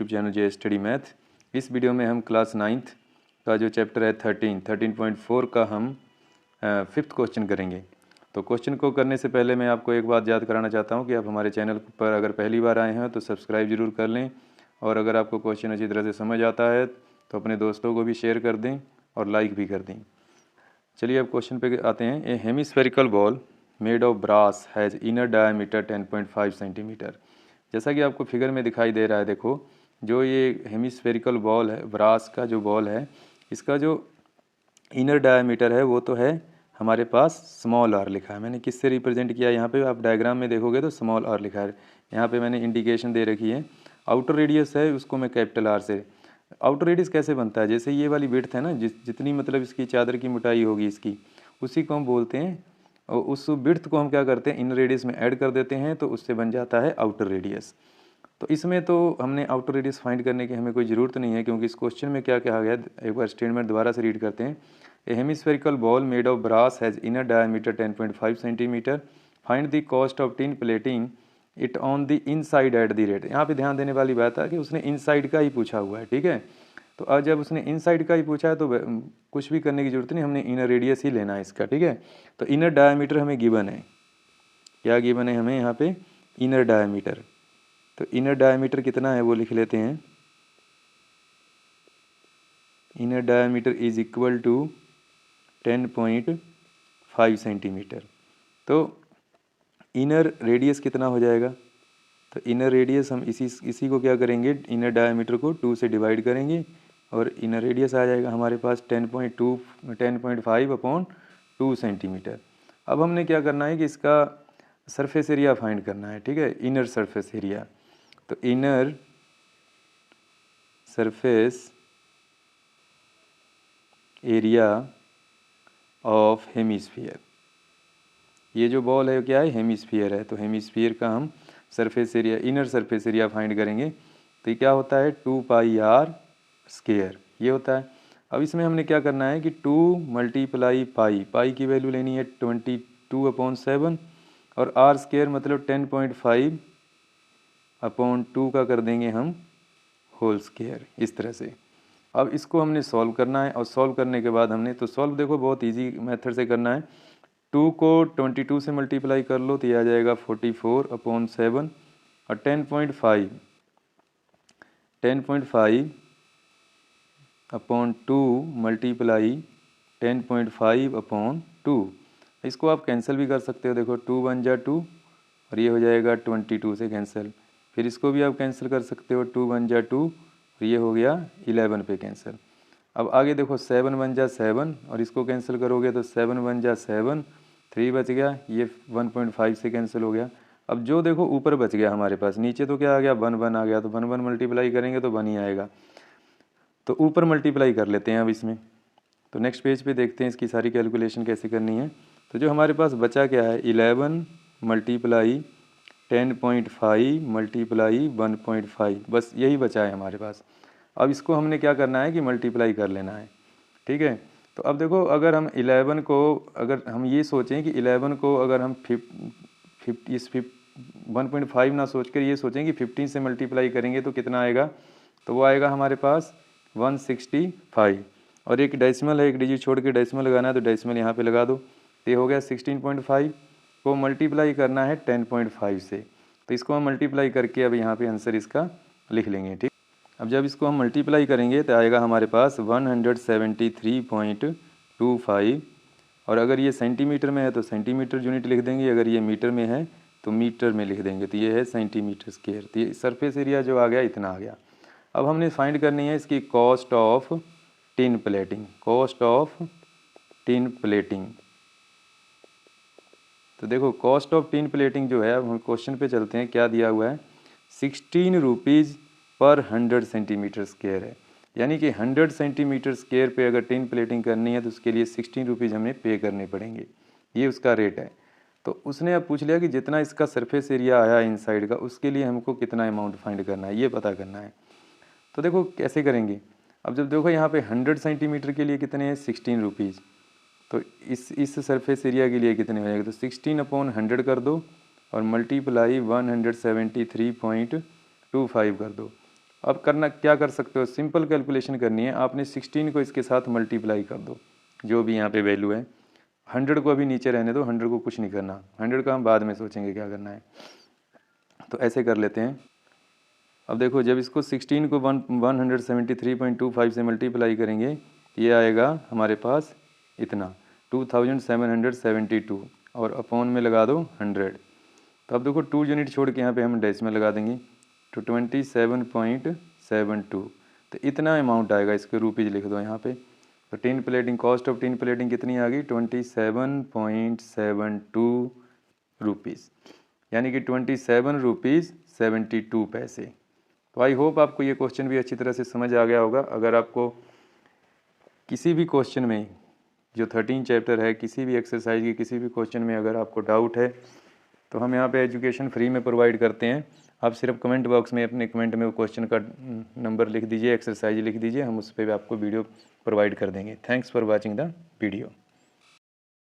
YouTube channel जे study math. इस video में हम क्लास 9th का जो चैप्टर है 13.4 का हम 5th क्वेश्चन करेंगे। तो क्वेश्चन को करने से पहले मैं आपको एक बात याद कराना चाहता हूँ कि आप हमारे चैनल पर अगर पहली बार आए हैं तो सब्सक्राइब ज़रूर कर लें, और अगर आपको क्वेश्चन अच्छी तरह से समझ आता है तो अपने दोस्तों को भी शेयर कर दें और लाइक भी कर दें। चलिए अब क्वेश्चन पे आते हैं। A hemispherical bowl made of brass has inner diameter 10.5 centimetre. जैसा कि आपको फिगर में दिखाई दे रहा है, देखो जो ये हेमिस्फेरिकल बॉल है, ब्रास का जो बॉल है, इसका जो इनर डायमीटर है वो तो है हमारे पास स्मॉल आर लिखा है। मैंने किससे रिप्रेजेंट किया, यहाँ पे आप डायग्राम में देखोगे तो स्मॉल आर लिखा है। यहाँ पे मैंने इंडिकेशन दे रखी है। आउटर रेडियस है उसको मैं कैपिटल आर से। आउटर रेडियस कैसे बनता है, जैसे ये वाली विड्थ है ना, जितनी मतलब इसकी चादर की मोटाई होगी इसकी, उसी को हम बोलते हैं, और उस विड्थ को हम क्या करते हैं इनर रेडियस में ऐड कर देते हैं, तो उससे बन जाता है आउटर रेडियस। तो इसमें तो हमने आउटर रेडियस फाइंड करने की हमें कोई ज़रूरत नहीं है, क्योंकि इस क्वेश्चन में क्या कहा गया, एक बार स्टेटमेंट दोबारा से रीड करते हैं। A hemispherical bowl made of brass has inner diameter 10.5 centimetre. Find the cost of tin plating it on the inside at the rate. यहाँ पे ध्यान देने वाली बात है कि उसने इनसाइड का ही पूछा हुआ है, ठीक है। तो अब जब उसने इनसाइड का ही पूछा है तो कुछ भी करने की जरूरत नहीं, हमने इनर रेडियस ही लेना है इसका, ठीक है। तो इनर डायमीटर हमें गिवन है, क्या गिवन है हमें यहाँ पे, इनर डायमीटर। तो इनर डायमीटर कितना है वो लिख लेते हैं। Inner diameter is equal to 10.5 centimetre. तो इनर रेडियस कितना हो जाएगा, तो इनर रेडियस हम इसी को क्या करेंगे, इनर डायमीटर को 2 से डिवाइड करेंगे और इनर रेडियस आ जाएगा हमारे पास 10.5/2 सेंटीमीटर। अब हमने क्या करना है कि इसका सरफेस एरिया फाइंड करना है, ठीक है, इनर सरफेस एरिया। तो inner surface area of hemisphere, ये जो बॉल है क्या है, हेमिस्फीयर है। तो हेमिस्फीयर का हम surface area, inner surface area find करेंगे। तो ये क्या होता है, 2πr², ये होता है। अब इसमें हमने क्या करना है कि 2 × पाई की वैल्यू लेनी है 22/7, और r² मतलब 10.5/2 का कर देंगे हम होल स्क्वायर, इस तरह से। अब इसको हमने सॉल्व करना है, और सॉल्व करने के बाद हमने तो सॉल्व देखो बहुत इजी मेथड से करना है। 2 को 22 से मल्टीप्लाई कर लो तो ये आ जाएगा 44/7, और 10.5/2 मल्टीप्लाई 10.5/2, इसको आप कैंसिल भी कर सकते हो। देखो 2 × 2 और ये हो जाएगा 22 से कैंसिल। फिर इसको भी आप कैंसिल कर सकते हो, 2 × 2 और ये हो गया 11 पे कैंसिल। अब आगे देखो 7 × 7 और इसको कैंसिल करोगे तो 7 × 7, 3 बच गया, ये 1.5 से कैंसिल हो गया। अब जो देखो ऊपर बच गया हमारे पास, नीचे तो क्या आ गया, 1 आ गया, तो 1 मल्टीप्लाई करेंगे तो 1 ही आएगा। तो ऊपर मल्टीप्लाई कर लेते हैं अब इसमें। तो नेक्स्ट पेज पे देखते हैं इसकी सारी कैलकुलेशन कैसे करनी है। तो जो हमारे पास बचा क्या है, 11 मल्टीप्लाई 10.5 मल्टीप्लाई 1.5, बस यही बचा है हमारे पास। अब इसको हमने क्या करना है कि मल्टीप्लाई कर लेना है, ठीक है। तो अब देखो अगर हम 11 को, अगर हम ये सोचें कि 11 को अगर हम 1.5 ना सोच कर ये सोचें कि 15 से मल्टीप्लाई करेंगे तो कितना आएगा, तो वो आएगा हमारे पास 165, और एक डेसिमल है, एक डिजिट छोड़ के डेसिमल लगाना है तो डेसिमल यहाँ पे लगा दो। तो ये हो गया 16.5 को मल्टीप्लाई करना है 10.5 से, तो इसको हम मल्टीप्लाई करके अब यहाँ पे आंसर इसका लिख लेंगे, ठीक। अब जब इसको हम मल्टीप्लाई करेंगे तो आएगा हमारे पास 173.25, और अगर ये सेंटीमीटर में है तो सेंटीमीटर यूनिट लिख देंगे, अगर ये मीटर में है तो मीटर में लिख देंगे। तो ये है सेंटीमीटर स्क्वायर। तो ये सरफेस एरिया जो आ गया इतना आ गया। अब हमने फाइंड करनी है इसकी cost of tin plating, cost of tin plating. तो देखो कॉस्ट ऑफ टिन प्लेटिंग जो है, अब हम क्वेश्चन पे चलते हैं, क्या दिया हुआ है, 16 रुपीज़ पर 100 सेंटीमीटर स्क्वायर है। यानी कि 100 सेंटीमीटर स्क्वायर पे अगर टिन प्लेटिंग करनी है तो उसके लिए 16 रुपीज़ हमें पे करने पड़ेंगे, ये उसका रेट है। तो उसने अब पूछ लिया कि जितना इसका सरफेस एरिया आया इनसाइड का, उसके लिए हमको कितना अमाउंट फाइंड करना है, ये पता करना है। तो देखो कैसे करेंगे। अब जब देखो यहाँ पे 100 सेंटीमीटर के लिए कितने हैं, 16 रुपीज़, तो इस सरफेस एरिया के लिए कितने हो जाएगा, तो 16/100 कर दो और मल्टीप्लाई 173.25 कर दो। अब करना क्या कर सकते हो, सिंपल कैलकुलेशन करनी है आपने। 16 को इसके साथ मल्टीप्लाई कर दो, जो भी यहाँ पे वैल्यू है। 100 को अभी नीचे रहने दो, 100 को कुछ नहीं करना, 100 का हम बाद में सोचेंगे क्या करना है। तो ऐसे कर लेते हैं। अब देखो जब इसको 16 को 173.25 से मल्टीप्लाई करेंगे, ये आएगा हमारे पास इतना 2772, और अपॉन में लगा दो 100। तो अब देखो 2 यूनिट छोड़ के यहाँ पे हम डेसिमल लगा देंगे, तो 27.72, तो इतना अमाउंट आएगा। इसके रुपीज़ लिख दो यहाँ पे। तो tin plating, cost of tin plating कितनी आ गई, 27.72 रुपीज़, यानी कि 27 रुपीज़ 72 पैसे। तो आई होप आपको ये क्वेश्चन भी अच्छी तरह से समझ आ गया होगा। अगर आपको किसी भी क्वेश्चन में, जो 13 चैप्टर है, किसी भी एक्सरसाइज के किसी भी क्वेश्चन में अगर आपको डाउट है, तो हम यहाँ पे एजुकेशन फ्री में प्रोवाइड करते हैं। आप सिर्फ कमेंट बॉक्स में अपने कमेंट में वो क्वेश्चन का नंबर लिख दीजिए, एक्सरसाइज लिख दीजिए, हम उस पर भी आपको वीडियो प्रोवाइड कर देंगे। Thanks for watching the video.